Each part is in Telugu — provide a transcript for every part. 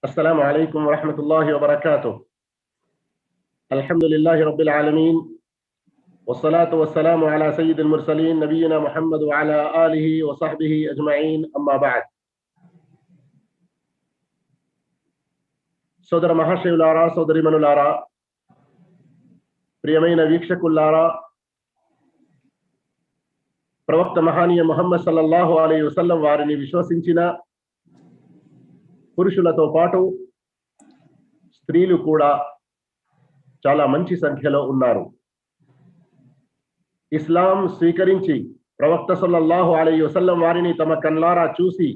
السلام عليكم ورحمة الله وبركاته. الحمد لله رب العالمين، والصلاة والسلام على سيد المرسلين نبينا محمد وعلى آله وصحبه أجمعين. أما بعد. సోదర మహాశయులారా, సోదరిమణులారా, ప్రియమైన వీక్షకులారా, ప్రవక్త మహానీయ ముహమ్మద్ సల్లల్లాహు అలైహి వసల్లం వారిని విశ్వసించిన పురుషులతో పాటు స్త్రీలు కూడా చాలా మంచి సంఖ్యలో ఉన్నారు. ఇస్లాం స్వీకరించి ప్రవక్త సల్లల్లాహు అలైహి వసల్లం వారిని తమ కన్లారా చూసి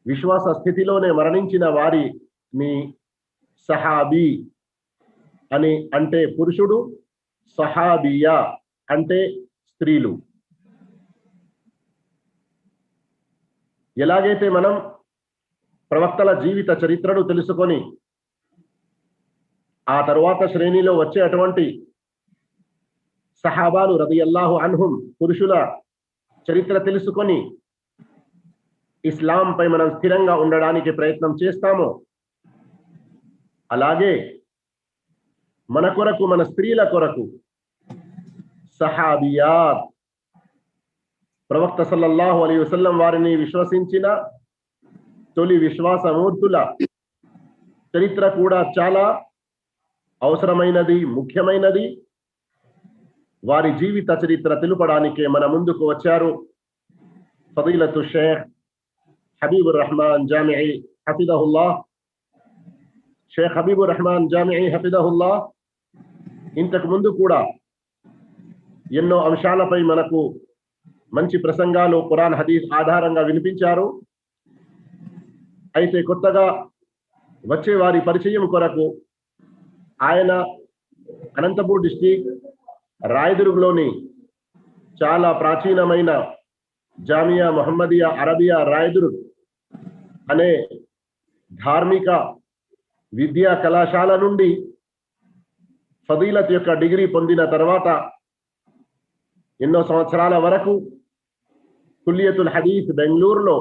విశ్వాస స్థితిలోనే మరణించిన వారిని సహాబీ అని అంటే పురుషుడు, సహాబియా అంటే స్త్రీలు. ఎలాగైతే మనం ప్రవక్తల జీవిత చరిత్రను తెలుసుకొని ఆ తరువాత శ్రేణిలో వచ్చేటువంటి సహాబాలు రదియల్లాహు అన్హుం పురుషుల చరిత్ర తెలుసుకొని ఇస్లాం పై మనం స్థిరంగా ఉండడానికి ప్రయత్నం చేస్తామో, అలాగే మన కొరకు, మన స్త్రీల కొరకు సహాబియాత్, ప్రవక్త సల్లల్లాహు అలైహి వసల్లం వారిని విశ్వసించిన తొలి విశ్వాసమూర్తుల చరిత్ర కూడా చాలా అవసరమైనది, ముఖ్యమైనది. వారి జీవిత చరిత్ర తెలుపడానికే మన ముందుకు వచ్చారు ఫదీలతు షేఖ్ హబీబుర్ రహమాన్ జామిఈ హఫిదహుల్లాహ్. షేఖ్ హబీబుర్ రహమాన్ జామిఈ హఫిదహుల్లాహ్ ఇంతకు ముందు కూడా ఎన్నో అంశాలపై మనకు మంచి ప్రసంగాలు ఖురాన్ హదీస్ ఆధారంగా వినిపించారు. అయితే కొత్తగా వచ్చే వారి పరిచయం కొరకు ఆయన అనంతపూర్ డిస్ట్రిక్ట్ రాయదుర్గ్లోని చాలా ప్రాచీనమైన జామియా మొహమ్మదియా అరబియా రాయదుర్గ్ అనే ధార్మిక విద్యా కళాశాల నుండి ఫదీలత్ యొక్క డిగ్రీ పొందిన తర్వాత ఎన్నో సంవత్సరాల వరకు కుల్లియతుల్ హదీస్ బెంగళూరులో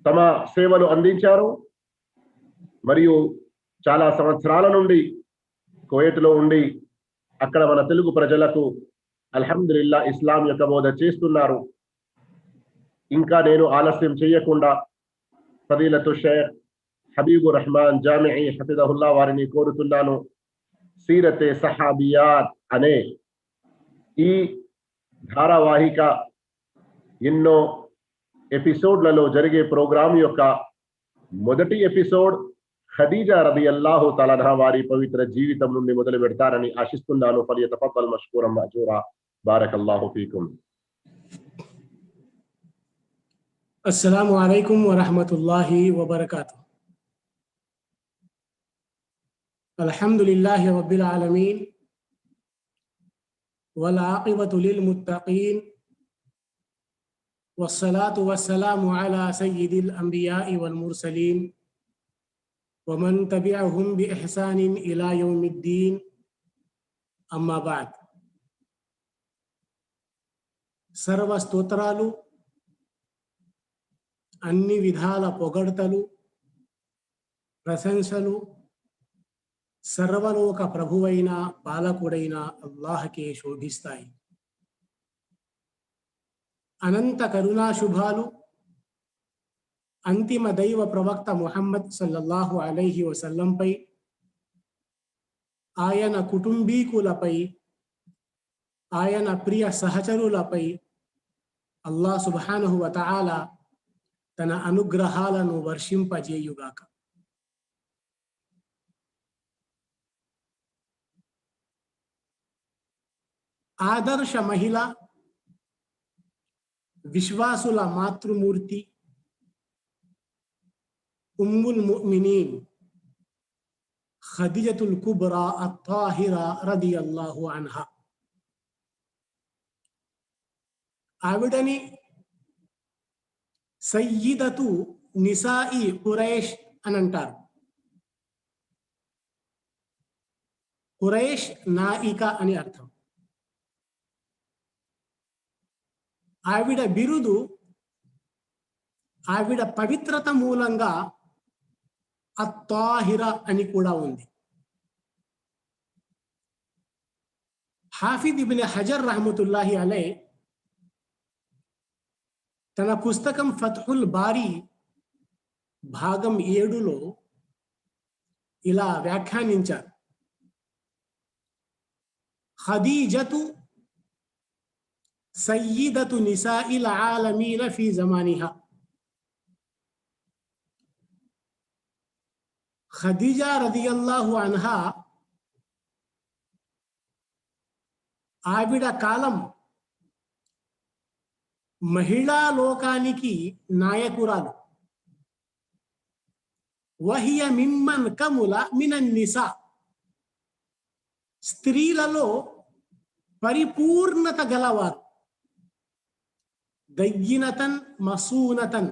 తమ సేవలు అందించారు. మరియు చాలా సంవత్సరాల నుండి కువైట్లో ఉండి అక్కడ మన తెలుగు ప్రజలకు అల్హమ్దులిల్లా ఇస్లాం యొక్క బోధ చేస్తున్నారు. ఇంకా నేను ఆలస్యం చేయకుండా ఫదీలతు షేఖ్ హబీబుర్ రహమాన్ జామిఈ హఫిదహుల్లా వారిని కోరుతున్నాను, సీరతే సహాబియాత్ అనే ఈ ధారావాహిక ఎన్నో ఎపిసోడ్లలో జరిగే ప్రోగ్రాం యొక్క మొదటి ఎపిసోడ్ ఖదీజా రదియల్లాహు తఆలా అన్హా వారి పవిత్ర జీవితం నుండి మొదలు పెడతారని ఆశిస్తున్నాను. ఫలియతఫద్దల్ మష్కూరన్ మఅజూరా. బారకల్లాహు ఫీకుం. అస్సలాము అలైకుం వరహ్మతుల్లాహి వబరకాతుహు. అల్హమ్దులిల్లాహి రబ్బిల్ ఆలమీన్ వల్ ఆఖిబతు లిల్ ముత్తఖీన్ వస్సలాతు వస్సలాము అలా సయ్యిదిల్ అంబియాఇ వల్ ముర్సలీన్ వమన్ తబిఅహుం బిఇహ్సానిన్ ఇలా యౌమిద్దీన్. అమ్మా బాద్. సర్వ స్తోత్రాలు, అన్ని విధాల పొగడ్తలు, ప్రశంసలు సర్వలోక ప్రభువైన పాలకుడైన అల్లాహ్కే శోభిస్తాయి. అనంత కరుణాశుభాలు అంతిమ దైవ ప్రవక్త ముహమ్మద్ సల్లల్లాహు అలైహి వసల్లంపై, ఆయన కుటుంబీకులపై, ఆయన ప్రియ సహచరులపై అల్లాహ్ సుబ్హానహు వ తఆలా తన అనుగ్రహాలను వర్షింపజేయుగాక. ఆదర్శ మహిళ, విశ్వాసుల మాతృమూర్తి, ఉమ్ముల్ ముమినీన్ ఖదీజతుల్ కుబ్రా అత్తాహిరా రదియల్లాహు అన్హా. ఆవిడని సయ్యిదతు నిసాయి ఖురైష్ అని అంటారు. ఖురైష్ నాయిక అని అర్థం. ఆవిడ బిరుదు ఆవిడ పవిత్రత మూలంగా అత్తాహిర అని కూడా ఉంది. హాఫిద్ ఇబ్న్ హజర్ రహమతుల్లాహి అలై తన పుస్తకం ఫత్హుల్ బారీ భాగం 7లో ఇలా వ్యాఖ్యానించారు. ఖదీజతు సయ్యిదతు నిసాఇల్ ఆలమీన ఫీ జమానిహా. ఖదీజా రదియల్లాహు అన్హా ఆవిడ కాలం మహిళా లోకానికి నాయకురాలు. వహియ మిమ్మన్ కముల మినన్ నిసా, స్త్రీలలో పరిపూర్ణత గలవారు. దయ్యినతన్ మసూనతన్,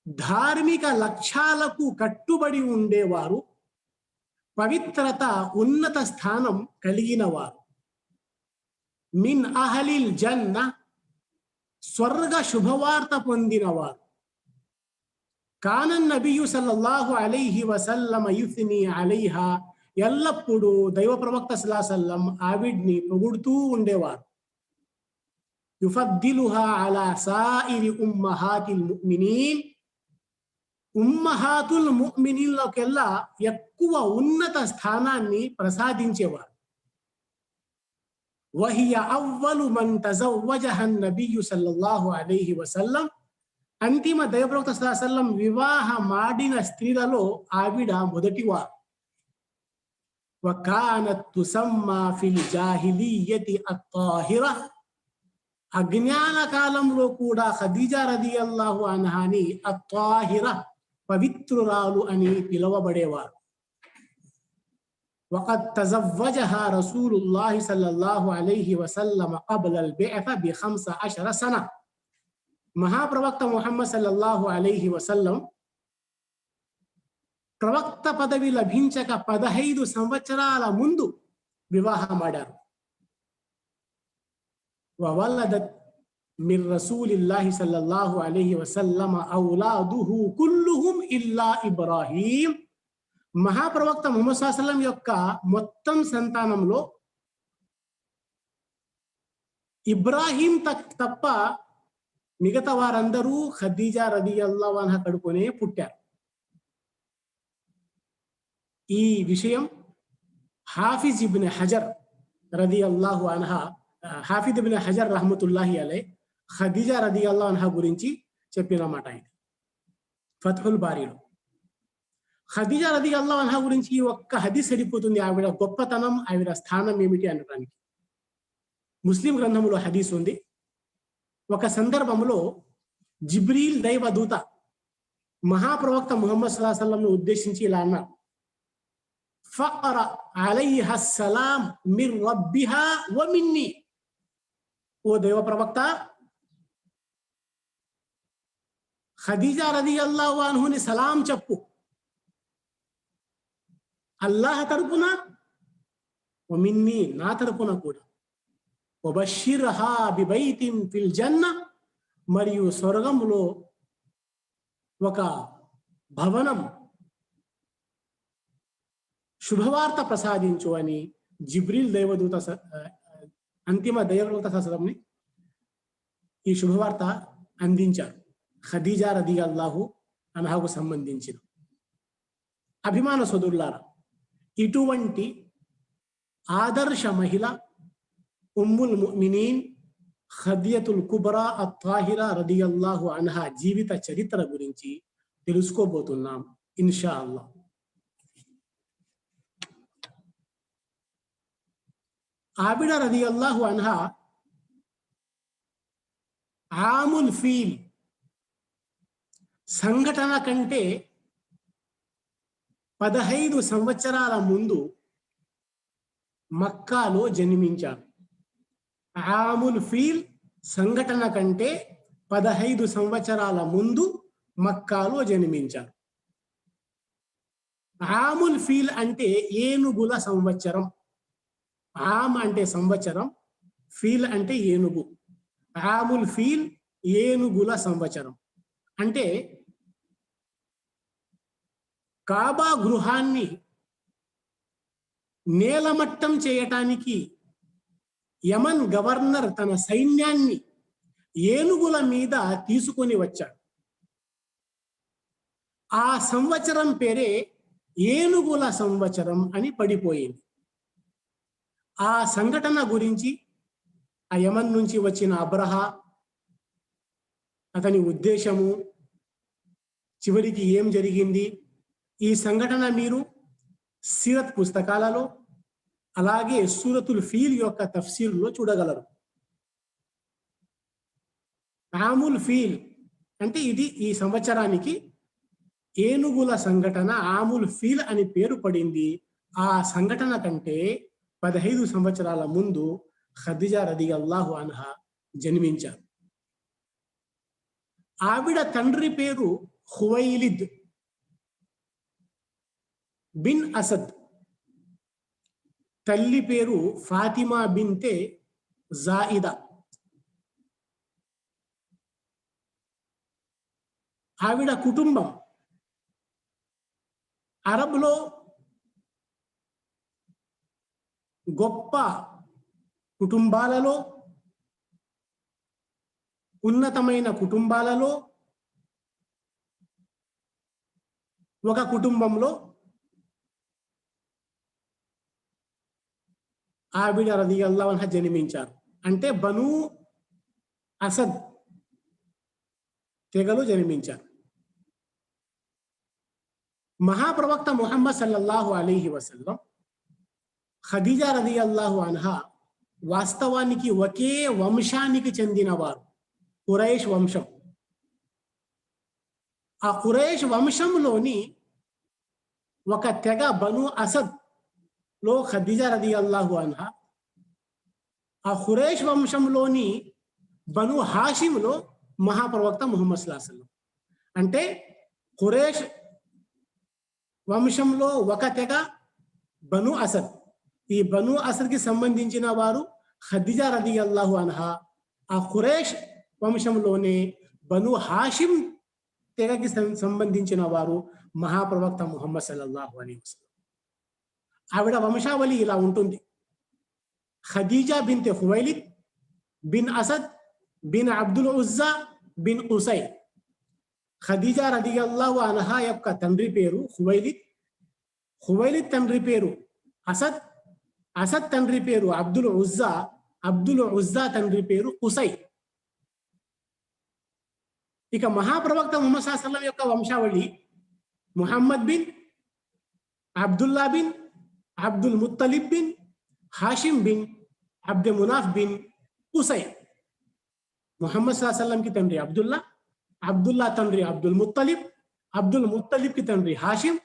ధార్మిక లక్ష్యాలకు కట్టుబడి ఉండేవారు. పవిత్రత ఉన్నత స్థానం కలిగినవారు. మిన్ అహలిల్ జన్న, స్వర్గ శుభవార్త పొందినవారు. కానన్ నబియు సల్లల్లాహు అలైహి వసల్లమ యుస్ని అలైహా, ఎల్లప్పుడూ దైవ ప్రవక్త సల్లల్లాహు అలైహి వసల్లం ఆవిడ్ని పొగుడుతూ ఉండేవారు. యుఫద్దిలుహా అలా సాయిరి ఉమ్మహాతిల్ ముഅ్మినీన్, ఉమ్మహాతుల్ ముఅ్మినీన్లకెల్లా ఎక్కువ ఉన్నత స్థానాన్ని ప్రసాదించేవారు. వహియ అవ్వలు మన్ తజవ్వజహ నబియు సల్లల్లాహు అలైహి వసల్లం, అంతిమ దైవప్రవక్త సల్లల్లాహు అలైహి వసల్లం వివాహమాడిన స్త్రీలలో ఆవిడ మొదటివారు. వకానత్ తుసమ్మా ఫిల్ జాహిలియ్యతి అత్తాహిర, అజ్ఞాన కాలంలో కూడా ఖదీజా రదియల్లాహు అన్హాని అత్తాహిర, పవిత్రురాలు అని పిలువబడేవారు. వఖద్ తజవ్వజహా రసూలుల్లాహి సల్లల్లాహు అలైహి వసల్లం ఖబ్లల్ బిఅథ బి15 సన, మహాప్రవక్త ముహమ్మద్ సల్లల్లాహు అలైహి వసల్లం ప్రవక్త పదవి లభించక 15 సంవత్సరాల ముందు వివాహమాడారు. వవలదత్ మిర్ రసూలిల్లాహి సల్లల్లాహు అలైహి వసల్లం ఔలాదుహు కుల్లుహుం ఇల్లా ఇబ్రాహీం, మహాప్రవక్త ముహమ్మద్ సల్లల్లాహు అలైహి వసల్లం యొక్క మొత్తం సంతానంలో ఇబ్రాహీం తప్ప మిగతా వారందరూ ఖదీజా రదియల్లాహు అన్హా కడుపునే పుట్టారు. ఈ విషయం హాఫిజ్ ఇబ్న్ హజర్ రదియల్లాహు అన్హా, హాఫిజ్ ఇబ్న్ హజర్ రహమతుల్లాహి అలై ఖదీజా రదియల్లాహు అన్హా గురించి చెప్పిన మాట ఇది ఫత్హుల్ బారీలో. ఖదీజా రదియల్లాహు అన్హా గురించి ఈ ఒక్క హదీస్ సరిపోతుంది ఆవిడ గొప్పతనం, ఆవిడ స్థానం ఏమిటి అనడానికి. ముస్లిం గ్రంథంలో హదీస్ ఉంది. ఒక సందర్భంలో జిబ్రీల్ దైవదూత మహాప్రవక్త ముహమ్మద్ సల్లల్లాహు అలైహి వసల్లంను ఉద్దేశించి ఇలా అన్నారు: ఫఅర అలైహా సలాం మిర్ రబ్బిహా వ మిన్నీ, ఓ దైవ ప్రవక్త, ఖదీజా రదియల్లాహు అన్హుని సలాం చెప్పు, అల్లాహ్ తరపున, వ మిన్నీ, నా తరపున కూడా. వబషిర్హా బిబైతిన్ ఫిల్ జన్న, మరియు స్వర్గంలో ఒక భవనం, శుభవార్త ప్రసాదించు అని జిబ్రీల్ దైవదూత అంతిమ దైవదూత ససరంని ఈ శుభవార్త అందించారు ఖదీజా రదియల్లాహు అన్హాకు సంబంధించిన. అభిమాన సోదరులారా, ఇటువంటి ఆదర్శ మహిళ ఉమ్ముల్ ముమినీన్ ఖదీజతుల్ కుబ్రా అత్తాహిరా రదియల్లాహు అన్హా జీవిత చరిత్ర గురించి తెలుసుకోబోతున్నాం ఇన్షా అల్లాహ్. ఆవిడ రదియల్లాహు అన్హా ఆముల్ ఫీల్ సంఘటన కంటే 15 సంవత్సరాల ముందు మక్కాలో జన్మించారు. ఆముల్ ఫీల్ సంఘటన కంటే 15 సంవత్సరాల ముందు మక్కాలో జన్మించారు. ఆముల్ ఫీల్ అంటే ఏనుగుల సంవత్సరం. ఆమ్ అంటే సంవత్సరం, ఫీల్ అంటే ఏనుగు. ఆముల్ ఫీల్ ఏనుగుల సంవత్సరం. అంటే కాబా గృహాన్ని నేలమట్టం చేయటానికి యమన్ గవర్నర్ తన సైన్యాన్ని ఏనుగుల మీద తీసుకొని వచ్చాడు. ఆ సంవత్సరం పేరే ఏనుగుల సంవత్సరం అని పడిపోయింది. ఆ సంఘటన గురించి ఆ యమన్ నుంచి వచ్చిన అబ్రహా, అతని ఉద్దేశము, చివరికి ఏం జరిగింది, ఈ సంఘటన మీరు సీరత్ పుస్తకాలలో అలాగే సూరతుల్ ఫీల్ యొక్క తఫ్సీర్లో చూడగలరు. ఆముల్ ఫీల్ అంటే ఇది ఈ సంవత్సరానికి ఏనుగుల సంఘటన ఆముల్ ఫీల్ అని పేరు పడింది. ఆ సంఘటన కంటే 15 సంవత్సరాల ముందు ఖదీజా రదియల్లాహు అన్హా జన్మించారు. ఆవిడ తండ్రి పేరు ఖువైలిద్ బిన్ అసద్, తల్లి పేరు ఫాతిమా బిన్తే జాయిదా. ఆవిడ కుటుంబం అరబ్లో గొప్ప కుటుంబాలలో, ఉన్నతమైన కుటుంబాలలో ఒక కుటుంబంలో ఆవిడ రదియల్లాహు అన్హా జన్మించారు. అంటే బను అసద్ తెగలో జన్మించారు. మహాప్రవక్త ముహమ్మద్ సల్లల్లాహు అలైహి వసల్లం ఖదీజా రదియల్లాహు అన్హా వాస్తవానికి ఒకే వంశానికి చెందినవారు, ఖురైష్ వంశం. ఆ ఖురైష్ వంశంలోని ఒక తెగ బను అసద్ లో ఖదీజా రదియల్లాహు అన్హా, ఆ ఖురైష్ వంశంలోని బను హాషింలో మహాప్రవక్త ముహమ్మద్ సల్లల్లాహు అలైహి వసల్లం. అంటే ఖురైష్ వంశంలో ఒక తెగ బను అసద్. ఈ బను అసద్కి సంబంధించిన వారు ఖదీజా రదియల్లాహు అన్హా. ఆ ఖురైష్ వంశంలోనే బను హాషిం తెగకి సంబంధించిన వారు మహాప్రవక్త ముహమ్మద్ సల్లల్లాహు అలైహి వసల్లం. ఆవిడ వంశావళి ఇలా ఉంటుంది: ఖదీజా బిన్తే ఖువైలిద్ బిన్ అసద్ బిన్ అబ్దుల్ ఉజ్జా బిన్ ఉసై. ఖదీజా రదియల్లాహు అన్హా యొక్క తండ్రి పేరు ఖువైలిద్, ఖువైలిద్ తండ్రి పేరు అసద్, అసద్ తండ్రి పేరు అబ్దుల్ ఉజ్జా, అబ్దుల్ ఉజ్జా తండ్రి పేరు ఉసై. ఇక మహాప్రవక్త ముహమ్మద్ సల్లల్లాహు అలైహి వసల్లం యొక్క వంశావళి ముహమ్మద్ బిన్, అబ్దుల్లా బిన్, అబ్దుల్ ముత్తలిబ్ బిన్, హాషిం బిన్, అబ్దె మునాఫ్ బిన్ ఉసై. ముహమ్మద్ సల్లల్లాహు అలైహి వసల్లం కి తండ్రి అబ్దుల్లా, అబ్దుల్లా తండ్రి అబ్దుల్ ముత్తలిబ్, అబ్దుల్ ముత్తలిబ్ కి తండ్రి హాషిం,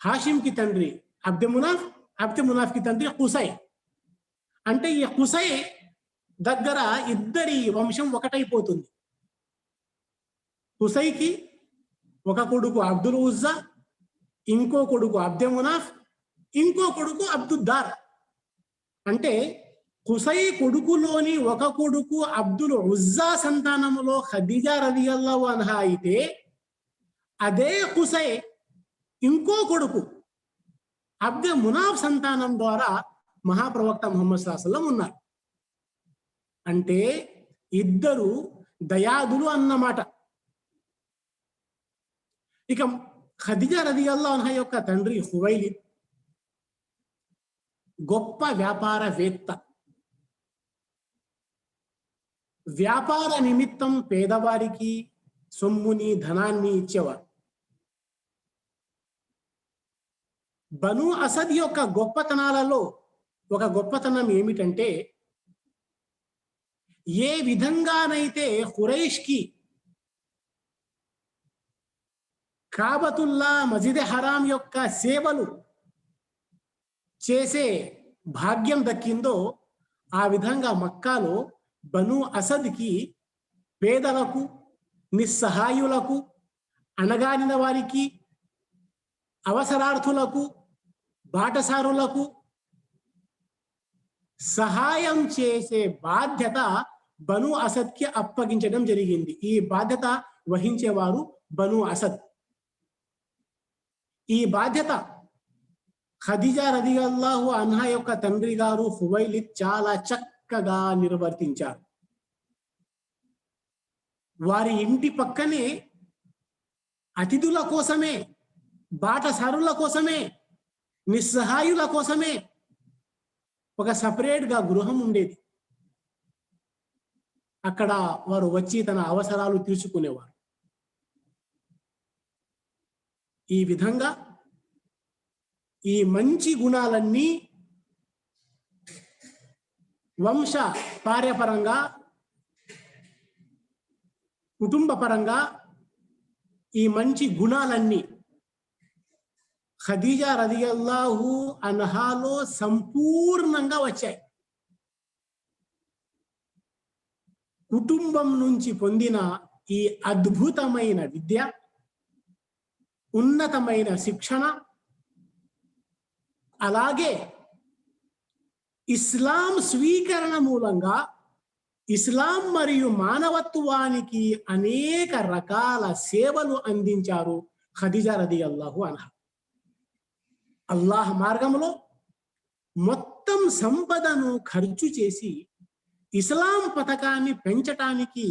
హాషిం కి తండ్రి అబ్దె మునాఫ్, అబ్దె మునాఫ్ కి తండ్రి ఉసై. అంటే ఈ ఉసై దగ్గర ఇద్దరి వంశం ఒకటైపోతుంది. ఉసైకి ఒక కొడుకు అబ్దుల్ ఉజ్జా, ఇంకో కొడుకు అబ్దె మునాఫ్, ఇంకో కొడుకు అబ్దుద్దార్. అంటే కుసై కొడుకులోని ఒక కొడుకు అబ్దుల్ ఉజ్జా సంతానములో ఖదీజా రదియల్లాహు అన్హా అయితే, అదే కుసై ఇంకో కొడుకు అబ్దె మునాఫ్ సంతానం ద్వారా మహాప్రవక్త ముహమ్మద్ సల్లల్లాహు అలైహి వసల్లం ఉన్నారు. అంటే ఇద్దరు దయాదులు అన్నమాట. ఇక ఖదీజా రదియల్లాహు అన్హా యొక్క తండ్రి ఖువైలిద్ గొప్ప వ్యాపారవేత్త. వ్యాపార నిమిత్తం పేదవారికి సొమ్ముని, ధనాన్ని ఇచ్చేవారు. బను అసద్ యొక్క గొప్పతనాలలో ఒక గొప్పతనం ఏమిటంటే, ఏ విధంగానైతే ఖురైష్కి కాబతుల్లా, మస్జిద్ హరాం యొక్క సేవలు చేసే భాగ్యం దక్కిందో, ఆ విధంగా మక్కాలో బను అసద్కి పేదలకు, నిస్సహాయులకు, అణగారిన వారికి, అవసరార్థులకు, బాటసారులకు సహాయం చేసే బాధ్యత బను అసద్కి అప్పగించడం జరిగింది. ఈ బాధ్యత వహించేవారు బను అసద్. ఈ బాధ్యత ఖదీజా రదియల్లాహు అన్హా యొక్క తండ్రి గారు హువైలిద్ చాలా చక్కగా నిర్వర్తించారు. వారి ఇంటి పక్కనే అతిథుల కోసమే, బాటసారుల కోసమే, నిస్సహాయుల కోసమే ఒక సపరేట్గా గృహం ఉండేది. అక్కడ వారు వచ్చి తన అవసరాలు తీర్చుకునేవారు. ఈ విధంగా ఈ మంచి గుణాలన్నీ వంశ పార్యపరంగా, కుటుంబ పరంగా ఈ మంచి గుణాలన్నీ ఖదీజా రదియల్లాహు అన్హాలో సంపూర్ణంగా వచ్చాయి. కుటుంబం నుంచి పొందిన ఈ అద్భుతమైన విద్య, ఉన్నతమైన శిక్షణ, అలాగే ఇస్లాం స్వీకరణ మూలంగా ఇస్లాం మరియు మానవత్వానికి అనేక రకాల సేవలు అందించారు ఖదీజా రదియల్లాహు అన్హా. అల్లాహ్ మార్గంలో మొత్తం సంపదను ఖర్చు చేసి ఇస్లాం పథకాన్ని పెంచటానికి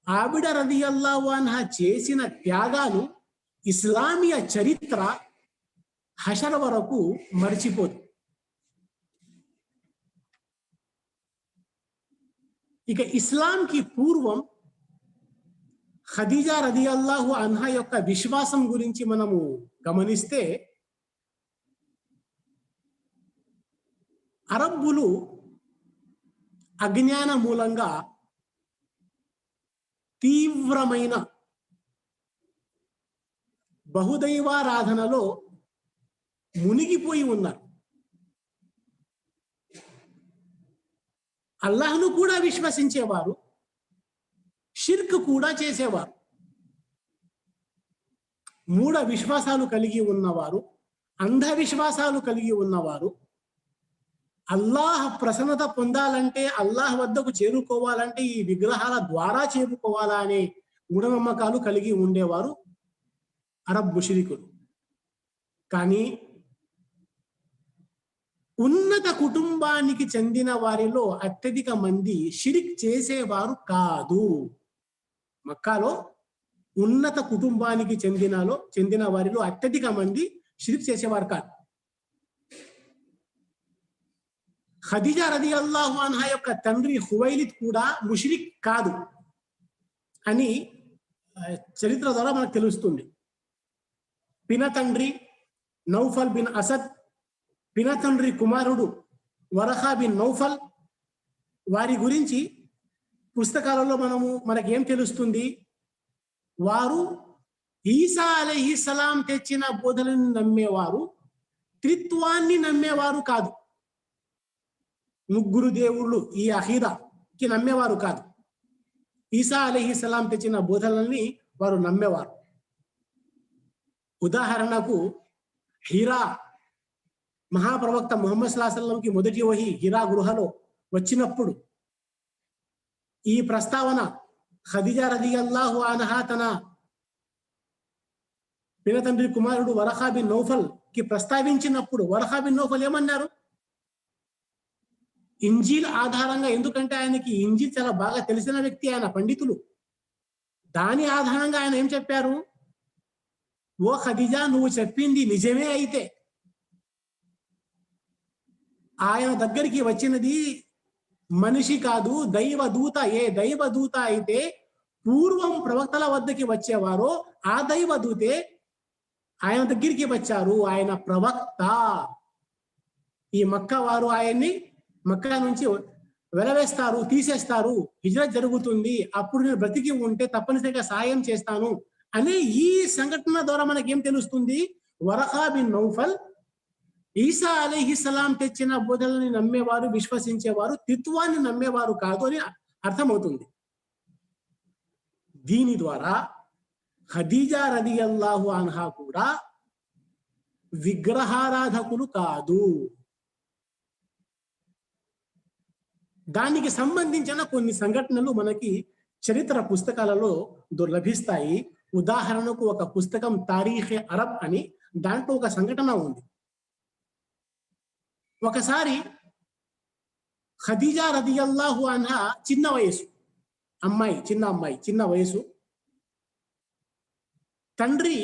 ఆవిడ రదియల్లాహు అన్హా చేసిన త్యాగాలు ఇస్లామీయ చరిత్ర హషర్ వరకు మర్చిపోదు. ఇక ఇస్లాంకి పూర్వం ఖదీజా రదియల్లాహు అన్హా యొక్క విశ్వాసం గురించి మనము గమనిస్తే, అరబ్బులు అజ్ఞాన మూలంగా తీవ్రమైన బహుదైవారాధనలో మునిగిపోయి ఉన్నారు. అల్లాహ్ను కూడా విశ్వసించేవారు, షిర్క్ కూడా చేసేవారు. మూఢ విశ్వాసాలు కలిగి ఉన్నవారు, అంధవిశ్వాసాలు కలిగి ఉన్నవారు, అల్లాహ్ ప్రసన్నత పొందాలంటే, అల్లాహ్ వద్దకు చేరుకోవాలంటే ఈ విగ్రహాల ద్వారా చేరుకోవాలా అనే మూఢనమ్మకాలు కలిగి ఉండేవారు అరబ్ ముష్రికులు. కానీ ఉన్నత కుటుంబానికి చెందిన వారిలో అత్యధిక మంది షిరిక్ చేసేవారు కాదు. మక్కాలో ఉన్నత కుటుంబానికి చెందిన వారిలో అత్యధిక మంది షిరిక్ చేసేవారు కాదు. ఖదీజా రదియల్లాహు అన్హా యొక్క తండ్రి హువైలిద్ కూడా ముష్రిక్ కాదు అని చరిత్ర ద్వారా మనకు తెలుస్తుంది. పినతండ్రి నౌఫల్ బిన్ అసద్, పినతండ్రి కుమారుడు వరఖా బిన్ నౌఫల్, వారి గురించి పుస్తకాలలో మనకేం తెలుస్తుంది? వారు ఈసా అలైహిస్సలాం తెచ్చిన బోధనను నమ్మేవారు, త్రిత్వాన్ని నమ్మేవారు కాదు. ముగ్గురు దేవుళ్ళు ఈ అఖీదాకి నమ్మేవారు కాదు. ఈసా అలైహిస్సలాం తెచ్చిన బోధనల్ని వారు నమ్మేవారు. ఉదాహరణకు హిరా, మహాప్రవక్త ముహమ్మద్ సల్లల్లాహు అలైహి వసల్లంకి మొదటి వహీ హిరా గృహలో వచ్చినప్పుడు ఈ ప్రస్తావన ఖదీజా రదియల్లాహు అన్హా తన పినతండ్రి కుమారుడు వరఖా బిన్ నౌఫల్ కి ప్రస్తావించినప్పుడు వరఖా బిన్ నౌఫల్ ఏమన్నారు? ఇంజీల్ ఆధారంగా, ఎందుకంటే ఆయనకి ఇంజీల్ చాలా బాగా తెలిసిన వ్యక్తి, ఆయన పండితులు. దాని ఆధారంగా ఆయన ఏం చెప్పారు? ఓ ఖదీజా, నువ్వు చెప్పింది నిజమే అయితే ఆయన దగ్గరికి వచ్చినది మనిషి కాదు, దైవదూత. ఏ దైవదూత అయితే పూర్వం ప్రవక్తల వద్దకి వచ్చేవారో ఆ దైవదూతే ఆయన దగ్గరికి వచ్చారు. ఆయన ప్రవక్త. ఈ మక్కా వారు ఆయన్ని మక్కా నుంచి వెలవేస్తారు, తీసేస్తారు, హిజ్రత్ జరుగుతుంది, అప్పుడు నేను బ్రతికి ఉంటే తప్పనిసరిగా సాయం చేస్తాను అనే ఈ సంఘటన ద్వారా మనకేం తెలుస్తుంది? వరఖా బిన్ నౌఫల్ ఈసా అలైహిస్సలాం తెచ్చిన బోధనల్ని నమ్మేవారు, విశ్వసించేవారు, త్రిత్వాన్ని నమ్మేవారు కాదు అని అర్థమవుతుంది. దీని ద్వారా ఖదీజా రదియల్లాహు అన్హా కూడా విగ్రహారాధకులు కాదు. దానికి సంబంధించిన కొన్ని సంఘటనలు మనకి చరిత్ర పుస్తకాలలో లభిస్తాయి. ఉదాహరణకు ఒక పుస్తకం తారీఖే అరబ్ అని, దాంట్లో ఒక సంఘటన ఉంది. ఒకసారి ఖదీజా రదియల్లాహు అన్హా చిన్న వయసు చిన్న వయసు, తండ్రి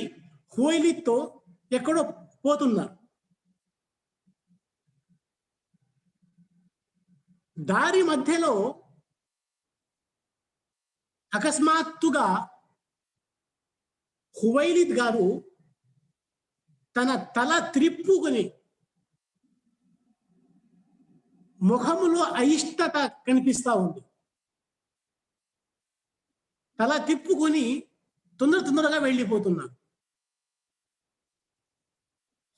హువైలిద్తో ఎక్కడో పోతున్నారు. దారి మధ్యలో అకస్మాత్తుగా హువైలిద్ గారు తన తల త్రిప్పుకుని, ముఖములో అయిష్టత కనిపిస్తా ఉంది. తల తిప్పుకొని తొందరగా వెళ్ళిపోతున్నారు.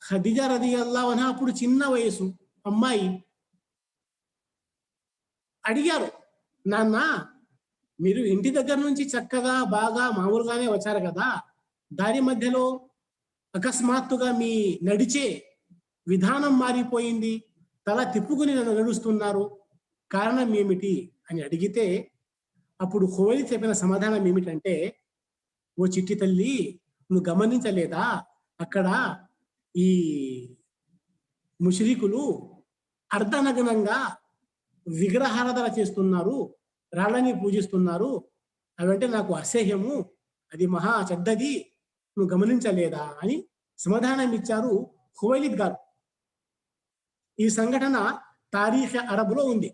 ఖదీజా రదియల్లాహు అన్హా అప్పుడు చిన్న వయసు అమ్మాయి అడిగారు, నాన్న మీరు ఇంటి దగ్గర నుంచి చక్కగా బాగా మామూలుగానే వచ్చారు కదా, దారి మధ్యలో అకస్మాత్తుగా మీ నడిచే విధానం మారిపోయింది, తల తిప్పుకుని నన్ను నడుస్తున్నారు, కారణం ఏమిటి అని అడిగితే అప్పుడు హువైలిద్ చెప్పిన సమాధానం ఏమిటంటే, ఓ చిట్టి తల్లి, నువ్వు గమనించలేదా, అక్కడ ఈ ముష్రికులు అర్ధనగ్నంగా విగ్రహారాధన చేస్తున్నారు, రాళ్ళని పూజిస్తున్నారు, అవంటే నాకు అసహ్యము, అది మహా చెడ్డది, నువ్వు గమనించలేదా అని సమాధానం ఇచ్చారు హువైలిద్ గారు. ఈ సంఘటన తారీఖ్ అరబులో ఉంది.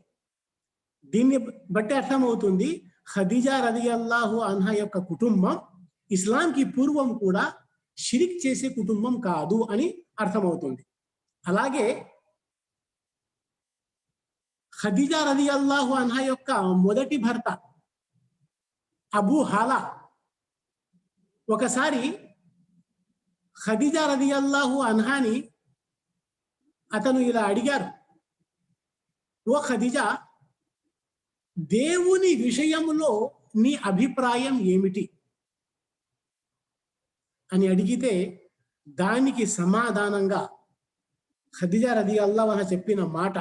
దీన్ని బట్టి అర్థమవుతుంది ఖదీజా రదియల్లాహు అన్హా యొక్క కుటుంబం ఇస్లాంకి పూర్వం కూడా షిరిక్ చేసే కుటుంబం కాదు అని అర్థమవుతుంది. అలాగే ఖదీజా రదియల్లాహు అన్హా యొక్క మొదటి భర్త అబూ హాలా ఒకసారి ఖదీజా రదియల్లాహు అన్హాని అతను ఇలా అడిగారు, ఓ ఖదీజా, దేవుని విషయంలో నీ అభిప్రాయం ఏమిటి అని అడిగితే దానికి సమాధానంగా ఖదీజా రదియల్లాహు అన్హా చెప్పిన మాట,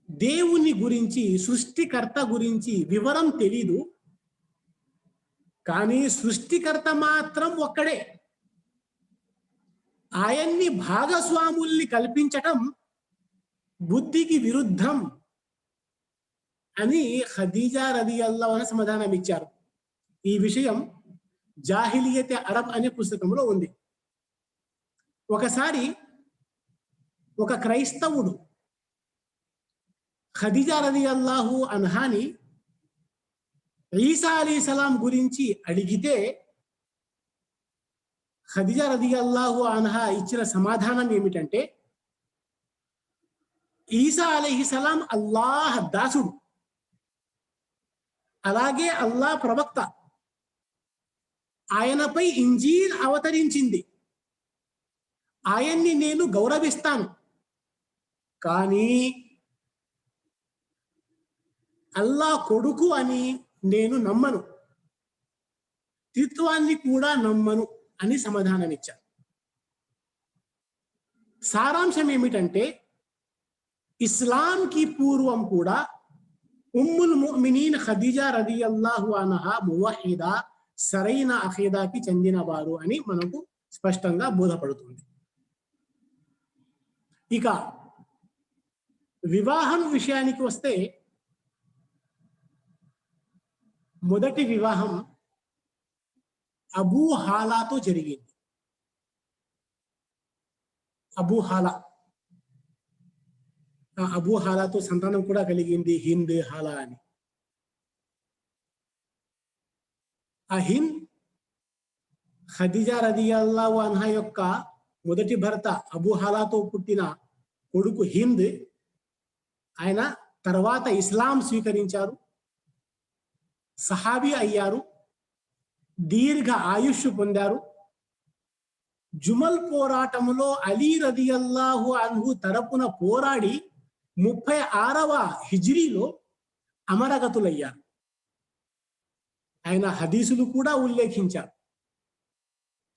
దేవుని గురించి, సృష్టికర్త గురించి వివరం తెలీదు, కానీ సృష్టికర్త మాత్రం ఒక్కడే, ఆయన్ని భాగస్వాముల్ని కల్పించటం బుద్ధికి విరుద్ధం అని ఖదీజా రదియల్లాహు అన్హా సమాధానం ఇచ్చారు. ఈ విషయం జాహిలియత్ అరబ్ అనే పుస్తకంలో ఉంది. ఒకసారి ఒక క్రైస్తవుడు ఖదీజా రదియల్లాహు అన్హాని ఈసా అలైహిస్సలాం గురించి అడిగితే ఖదీజా రదియల్లాహు అన్హా ఇచ్చిన సమాధానం ఏమిటంటే, ఈసా అలైహిస్సలాం అల్లాహ్ దాసుడు, అలాగే అల్లాహ్ ప్రవక్త, ఆయనపై ఇంజీల్ అవతరించింది, ఆయన్ని నేను గౌరవిస్తాను, కానీ అల్లాహ్ కొడుకు అని నేను నమ్మను, త్రిత్వాన్ని కూడా నమ్మను అని సమాధానం ఇచ్చారు. సారాంశం ఏమిటంటే, ఇస్లాంకి పూర్వం కూడా ఉమ్ముల్ ముమినీన్ ఖదీజా రదియల్లాహు అన్హా మువహిదా, సరైన అఖీదాకి చెందినవారు అని మనకు స్పష్టంగా బోధపడుతుంది. ఇక వివాహం విషయానికి వస్తే, మొదటి వివాహం అబూ హాలాతో జరిగింది. అబూ హాలాతో సంతానం కూడా కలిగింది, హింద్ హాలా అని. ఆ హింద్ ఖదీజా రదియల్లాహు అన్హా యొక్క మొదటి భర్త అబూ హాలాతో పుట్టిన కొడుకు హింద్. ఆయన తర్వాత ఇస్లాం స్వీకరించారు, సహాబీ అయ్యారు, దీర్ఘ ఆయుష్ పొందారు. జుమల్ పోరాటంలో అలీ రదియల్లాహు అన్హు తరపున పోరాడి 36వ హిజ్రీలో అమరగతులయ్యారు. ఆయన హదీసులు కూడా ఉల్లేఖించారు.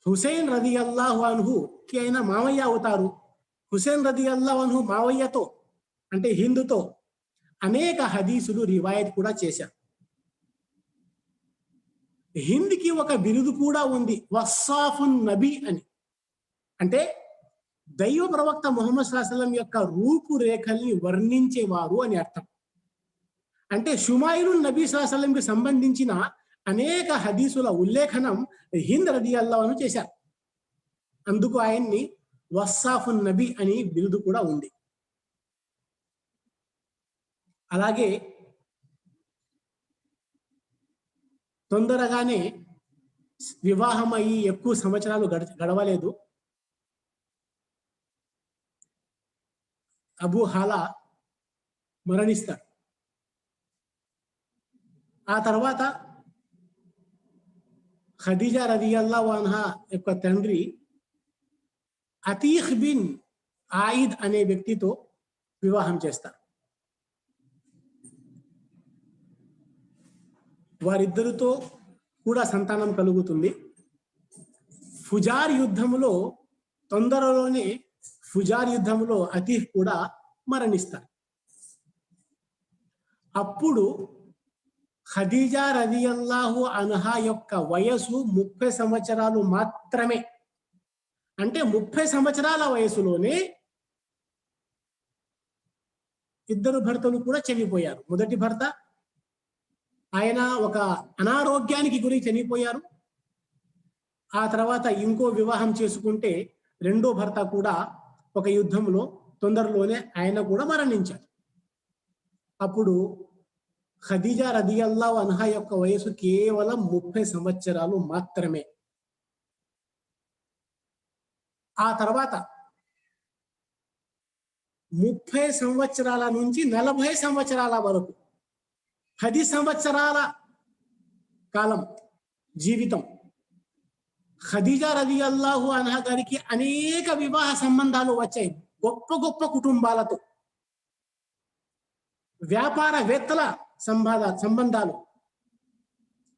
హుసేన్ రదియల్లాహు అన్హుకి ఆయన మావయ్య అవుతారు. హుసేన్ రదియల్లాహు అన్హు మావయ్యతో అంటే హిందుతో అనేక హదీసులు రివాయత్ కూడా చేశారు. హింద్కి ఒక బిరుదు కూడా ఉంది, వస్సాఫున్ నబీ అని. అంటే దైవ ప్రవక్త ముహమ్మద్ సల్లల్లాహు అలైహి వసల్లం యొక్క రూపురేఖల్ని వర్ణించేవారు అని అర్థం. అంటే షుమాయిలున్ నబీ సల్లల్లాహు అలైహి వసల్లంకి సంబంధించిన అనేక హదీసుల ఉల్లేఖనం హింద్ రదియల్లాహు అన్హు చేశారు. అందుకు ఆయన్ని వస్సాఫున్ నబీ అని బిరుదు కూడా ఉంది. అలాగే తొందరగానే వివాహం అయ్యి ఎక్కువ సంవత్సరాలు గడవలేదు. అబూ హాలా మరణిస్తాడు. ఆ తర్వాత ఖదీజా రదియల్లాహు అన్హా యొక్క తండ్రి అతీఖ్ బిన్ ఆయిద్ అనే వ్యక్తితో వివాహం చేస్తారు. వారిద్దరితో కూడా సంతానం కలుగుతుంది. ఫుజార్ యుద్ధములో తొందరలోనే అతీఖ్ కూడా మరణిస్తారు. అప్పుడు ఖదీజా రదియల్లాహు అన్హా యొక్క వయసు 30 సంవత్సరాలు మాత్రమే. అంటే 30 సంవత్సరాల వయసులోనే ఇద్దరు భర్తలు కూడా చనిపోయారు. మొదటి భర్త ఆయన ఒక అనారోగ్యానికి గురి చనిపోయారు. ఆ తర్వాత ఇంకో వివాహం చేసుకుంటే రెండో భర్త కూడా ఒక యుద్ధంలో తొందరలోనే ఆయన కూడా మరణించారు. అప్పుడు ఖదీజా రదియల్లాహు అన్హా యొక్క వయసు కేవలం 30 సంవత్సరాలు మాత్రమే. ఆ తర్వాత 30 సంవత్సరాల నుంచి 40 సంవత్సరాల వరకు 10 సంవత్సరాల కాలం జీవితం ఖదీజా రదియల్లాహు అన్హా గారికి అనేక వివాహ సంబంధాలు వచ్చాయి. గొప్ప గొప్ప కుటుంబాలతో, వ్యాపారవేత్తల సంబంధాలు,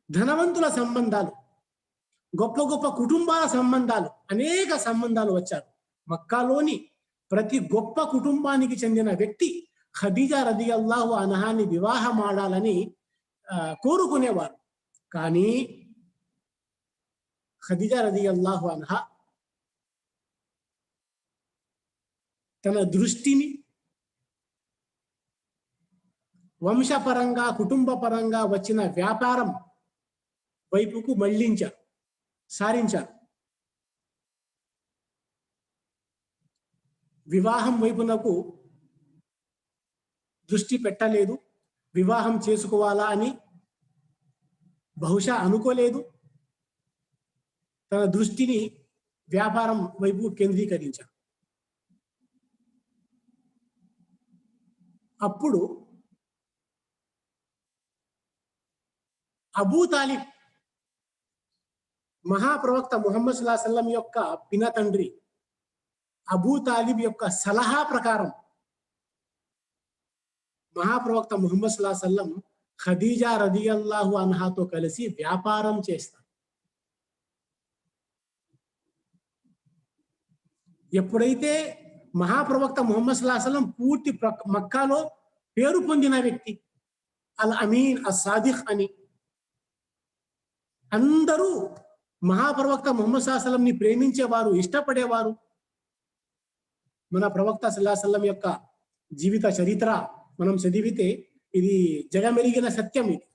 ధనవంతుల సంబంధాలు, గొప్ప గొప్ప కుటుంబాల సంబంధాలు, అనేక సంబంధాలు వచ్చారు. మక్కాలోని ప్రతి గొప్ప కుటుంబానికి చెందిన వ్యక్తి ఖదీజా రదియల్లాహు అన్హాని వివాహం ఆడాలని కోరుకునేవారు. కానీ ఖదీజా రదియల్లాహు అన్హా తన దృష్టిని వంశపరంగా, కుటుంబ పరంగా వచ్చిన వ్యాపారం వైపుకు సారించారు. వివాహం వైపునకు దృష్టి పెట్టలేదు. వివాహం చేసుకోవాలా అని బహుశా అనుకోలేదు. తన దృష్టిని వ్యాపారం వైపు కేంద్రీకరించారు. అప్పుడు అబూ తాలిబ్ మహాప్రవక్త ముహమ్మద్ సల్లల్లాహు అలైహి వసల్లం యొక్క పిన తండ్రి అబూ తాలిబ్ యొక్క సలహా ప్రకారం మహాప్రవక్త ముహమ్మద్ సల్లల్లాహు అలైహి వసల్లం ఖదీజా రదియల్లాహు అన్హాతో కలిసి వ్యాపారం చేస్తారు. ఎప్పుడైతే మహాప్రవక్త ముహమ్మద్ సల్లల్లాహు అలైహి వసల్లం పూర్తి మక్కాలో పేరు పొందిన వ్యక్తి, అల్ అమీన్ అస్-సాదిక్ అని, అందరూ మహాప్రవక్త ముహమ్మద్ సల్లల్లాహు అలైహి వసల్లంని ప్రేమించేవారు, ఇష్టపడేవారు. మన ప్రవక్త సల్లల్లాహు అలైహి వసల్లం యొక్క జీవిత చరిత్ర మనం చదివితే ఇది జగమెరిగిన సత్యం. ఇది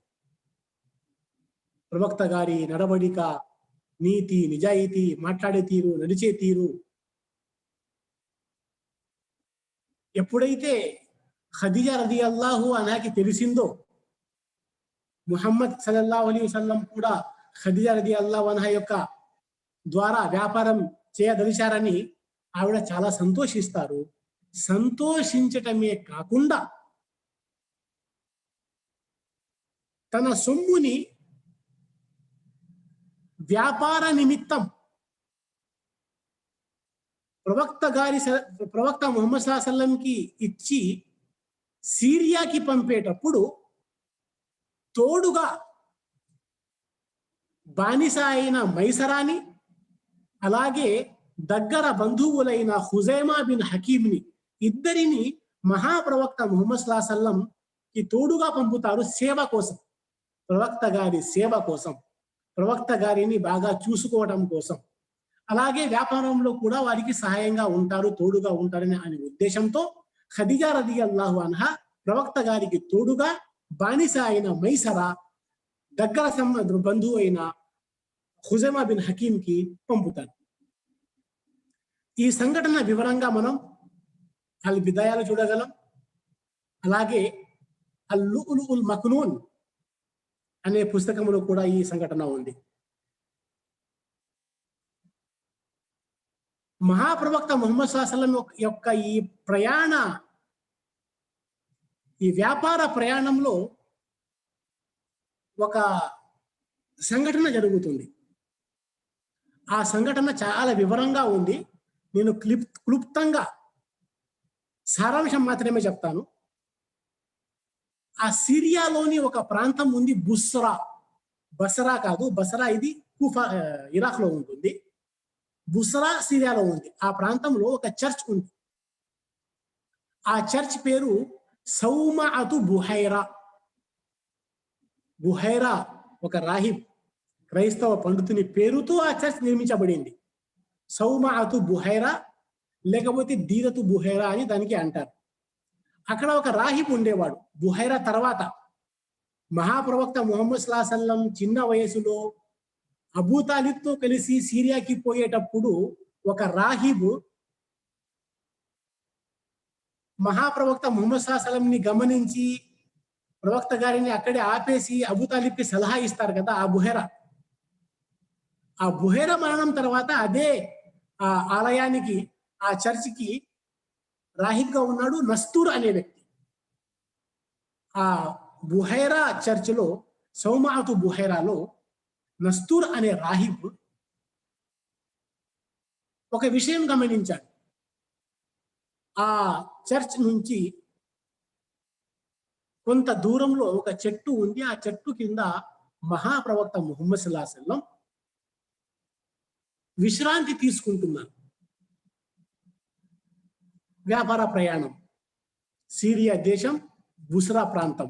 ప్రవక్త గారి నడవడిక, నీతి, నిజాయితీ, మాట్లాడే తీరు, నడిచే తీరు. ఎప్పుడైతే ఖదీజా రదియల్లాహు అన్హాకి తెలిసిందో ముహమ్మద్ సల్లల్లాహు అలైహి వసల్లం కూడా ఖదీజా రదియల్లాహు అన్హా యొక్క ద్వారా వ్యాపారం చేయదలిచారని ఆవిడ చాలా సంతోషిస్తారు. సంతోషించటమే కాకుండా తన సొమ్ముని వ్యాపార నిమిత్తం ప్రవక్త ముహమ్మద్ సల్లల్లాహు అలైహి వసల్లంకి ఇచ్చి సిరియాకి పంపేటప్పుడు తోడుగా బానిస అయిన మైసరాని, అలాగే దగ్గర బంధువులైన హుజైమా బిన్ హకీంని, ఇద్దరిని మహాప్రవక్త ముహమ్మద్ సల్లల్లాహు అలైహి వసల్లం కి తోడుగా పంపుతారు సేవ కోసం, ప్రవక్త గారి సేవ కోసం, ప్రవక్త గారిని బాగా చూసుకోవడం కోసం. అలాగే వ్యాపారంలో కూడా వారికి సహాయంగా ఉంటారు, తోడుగా ఉంటారని అనే ఉద్దేశంతో ఖదీజా రదియల్లాహు అన్హా ప్రవక్త గారికి తోడుగా బానిస అయిన మైసరా దగ్గర బంధువు అయిన ఖుజైమా బిన్ హకీం కి పంపుతారు. ఈ సంఘటన వివరంగా మనం అల్ బిదాయాలు చూడగలం. అలాగే అల్ లుఉలుల్ మక్నూన్ అనే పుస్తకంలో కూడా ఈ సంఘటన ఉంది. మహాప్రవక్త ముహమ్మద్ సల్లల్లాహు అలైహి వసల్లం యొక్క ఈ వ్యాపార ప్రయాణంలో ఒక సంఘటన జరుగుతుంది. ఆ సంఘటన చాలా వివరంగా ఉంది. నేను క్లుప్తంగా సారాంశం మాత్రమే చెప్తాను. ఆ సిరియాలోని ఒక ప్రాంతం ఉంది, బసరా కాదు, బసరా ఇది కుఫా, ఇరాక్ లో ఉంటుంది. బుసరా సిరియాలో ఉంది. ఆ ప్రాంతంలో ఒక చర్చ్ ఉంది. ఆ చర్చ్ పేరు సౌమాఅతు బుహైరా. బుహైరా ఒక రాహిబ్, క్రైస్తవ పండితుని పేరుతో ఆ చర్చ్ నిర్మించబడింది. సౌమాఅతు బుహైరా లేకపోతే దీరతు బుహైరా అని దానికి అంటారు. అక్కడ ఒక రాహిబ్ ఉండేవాడు. బుహైరా తర్వాత మహాప్రవక్త ముహమ్మద్ సల్లల్లాహు అలైహి వసల్లం చిన్న వయసులో అబూ తాలిబ్తో కలిసి సిరియాకి పోయేటప్పుడు ఒక రాహిబ్ మహాప్రవక్త ముహమ్మద్ సల్లల్లాహు అలైహి వసల్లంని గమనించి ప్రవక్త గారిని అక్కడే ఆపేసి అబూ తాలిబ్కి సలహా ఇస్తారు కదా, ఆ బుహైరా మరణం తర్వాత అదే ఆ ఆలయానికి, ఆ చర్చికి రాహిబ్గా ఉన్నాడు నస్తూర్ అనే వ్యక్తి. ఆ బుహైరా చర్చిలో, సౌమాఅతు బుహైరాలో నస్తూర్ అనే రాహిబ్ ఒక విషయం గమనించాడు. ఆ చర్చ్ నుంచి కొంత దూరంలో ఒక చెట్టు ఉంది. ఆ చెట్టు కింద మహాప్రవక్త ముహమ్మద్ సల్లల్లాహు అలైహి వసల్లం విశ్రాంతి తీసుకుంటున్నారు. వ్యాపార ప్రయాణం, సిరియా దేశం, బుస్రా ప్రాంతం,